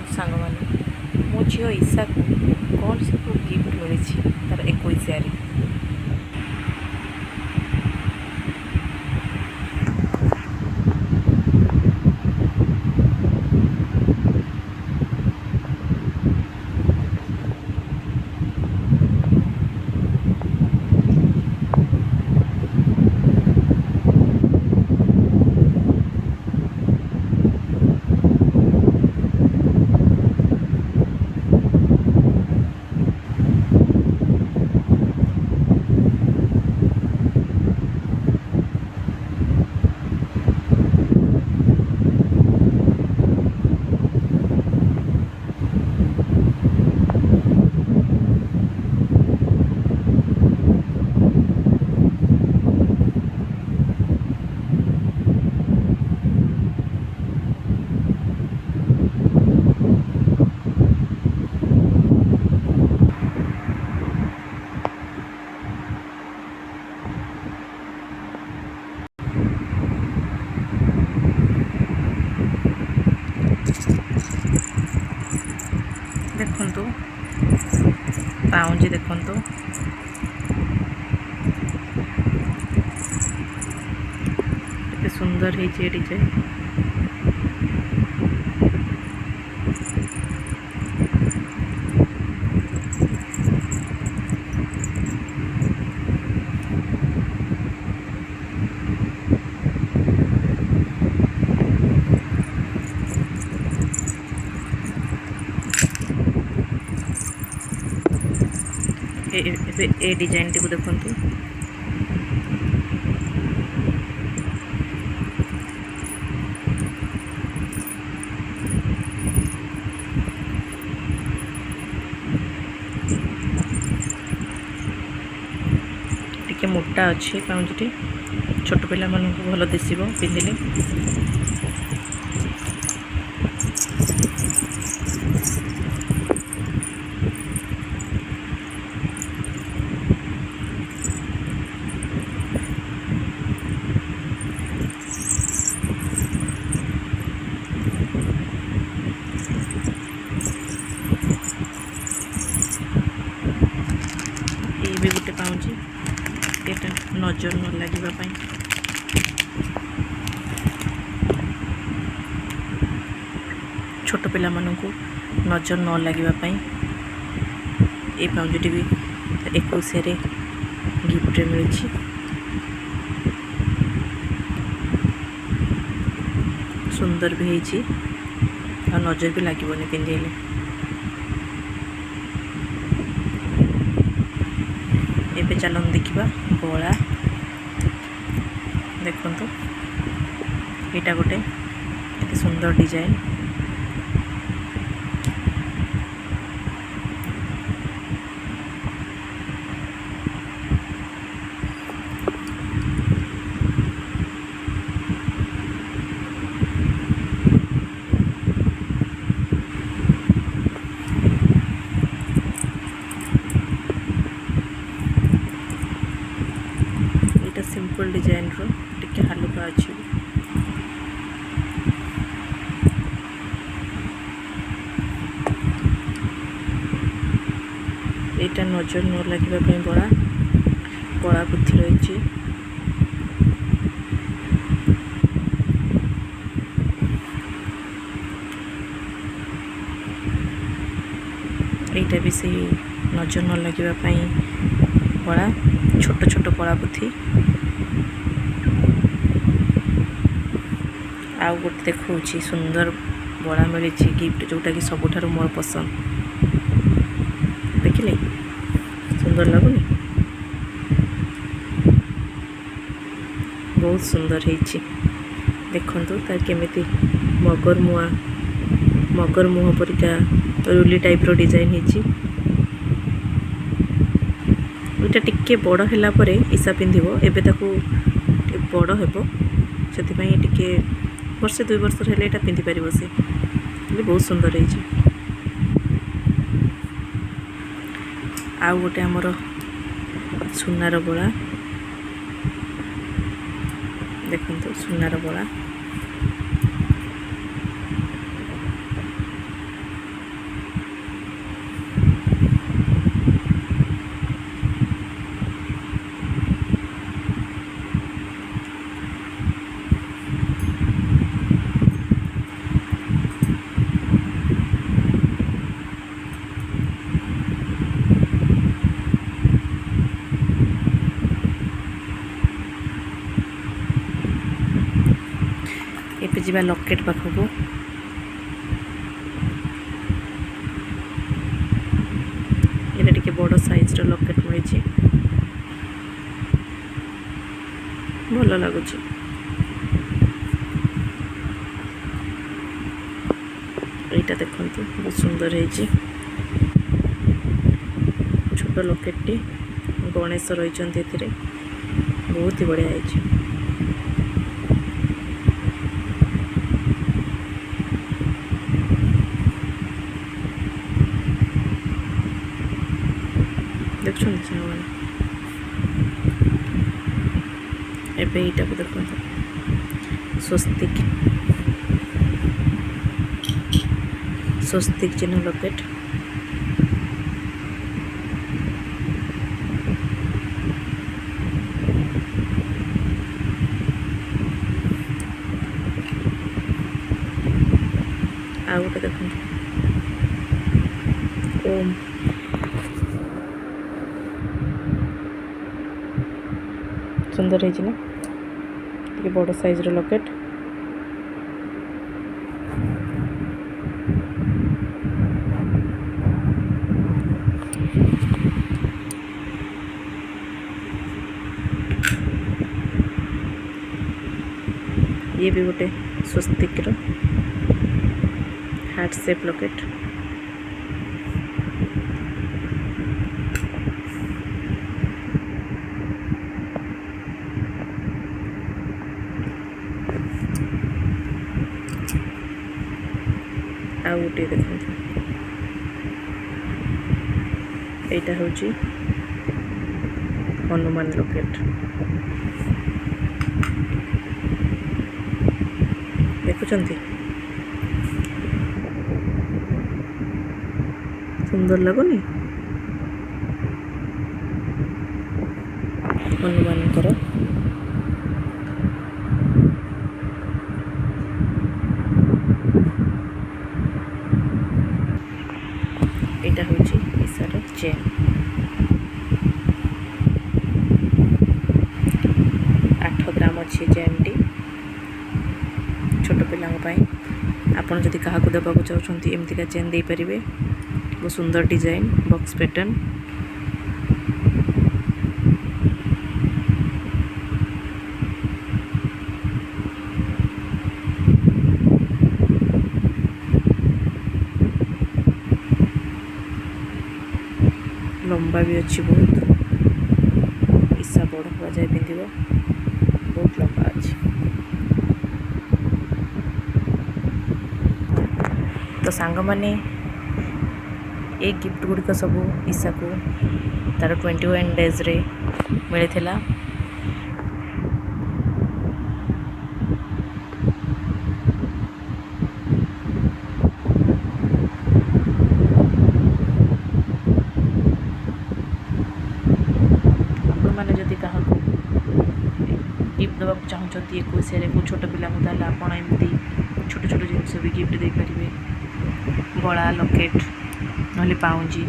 ଦେଖନ୍ତୁ ସାଙ୍ଗମାନେ ମୋ ଝିଅ ଈଶାକୁ କ'ଣ ସବୁ ଗିଫ୍ଟ ମିଳିଛି ତାର 21ରେ। ଦେଖନ୍ତୁ ପାଉଁଜି ଦେଖନ୍ତୁ କେତେ ସୁନ୍ଦର ହେଇଛି ଏ ଡିଜାଇନ୍। ए डिजाइन टी को देखंतु टिके मोटा अच्छे पाउंजटी छोट पिला मन को भल दिसिबो पिंदिले। ये गोटे पाउंजी एटा नजर न लगे छोट पिला को नजर न लगे ये पाउंजी भी 21 गिफ्ट मिली। सुंदर भी है और नजर भी लगे पिंधेले। एबे चलन देखा बड़ा देखंतु एटा गोटे एते सुंदर डिजाइन। सिंपल डिजाइन रो टिके हल्का अच्छी एटा नजर न लगे बड़ा बड़ा बुद्धि रही। एटा भी से नजर न लगे बड़ा छोट छोट बड़ा बुद्धि। आउ गोटे देखा सुंदर बड़ा मिली गिफ्ट जोटा कि सबुठ मोर पसंद। देखिले सुंदर लगुनि बहुत सुंदर है। देखंतु तार केमिति मगर मुह परिका रुली टाइप रो डिजाइन है। एटा टिके बड़ हैला परे ईशा पिंधिबो एबे ताकू बड़ हेबो सेति टिके वर्षे 2 वर्ष हेले एटा पिंधि पारिबो से बहुत सुंदर है। आउ गोटे हमर सुनार बड़ा देखंतु सुनार बड़ा ଯିବା ଲକେଟ୍ ପାଖକୁ। ଏଇଟା ଟିକେ ବଡ଼ ସାଇଜ୍ର ଲକେଟ୍ ମିଳିଛି, ଭଲ ଲାଗୁଛି। ଏଇଟା ଦେଖନ୍ତୁ ବହୁତ ସୁନ୍ଦର ହେଇଛି, ଛୋଟ ଲକେଟ୍ଟି, ଗଣେଶ ରହିଛନ୍ତି ଏଥିରେ, ବହୁତ ହି ବଢ଼ିଆ ହେଇଛି। ଦେଖୁଛନ୍ତି ସାଙ୍ଗମାନେ, ଏବେ ଏଇଟାକୁ ଦେଖନ୍ତୁ, ସ୍ୱସ୍ତିକ ଚିହ୍ନ ଲକେଟ୍। ଆଉ ଗୋଟେ ଦେଖନ୍ତୁ, ଓମ୍। ସୁନ୍ଦର ହେଇଛି ନା, ଟିକେ ବଡ଼ ସାଇଜ୍ର ଲକେଟ୍। ये भी गोटे स्वस्तिकर हार्ट शेप लकेट। आ गोटे देखते एटा हूँ हनुमान लकेट। देखुंत सुंदर लगुनि हनुमानकर। एटा हूँ ईशार चेन 8 ग्राम अच्छी चेन टी छोट पिला आपन जदि क्या देवाक चाहते एमतीका चेन दे पारे। बहुत सुंदर डिजाइन बॉक्स पैटर्न। लंबा भी अच्छी बहुत, ईसा बड़ हुआ जाए पिंध बहुत लंबा अच्छी। तो सांग माने ए गिफ्ट गुड़िक सब ईसा को तार 21 डेज रे मिली थिला। आपण माने जदि कहा गिफ्ट देवा चाहते 21 को छोट पिला आप एमती छोट छोट जिनस भी गिफ्ट दे पारे। गला लकेट ना पाउंजी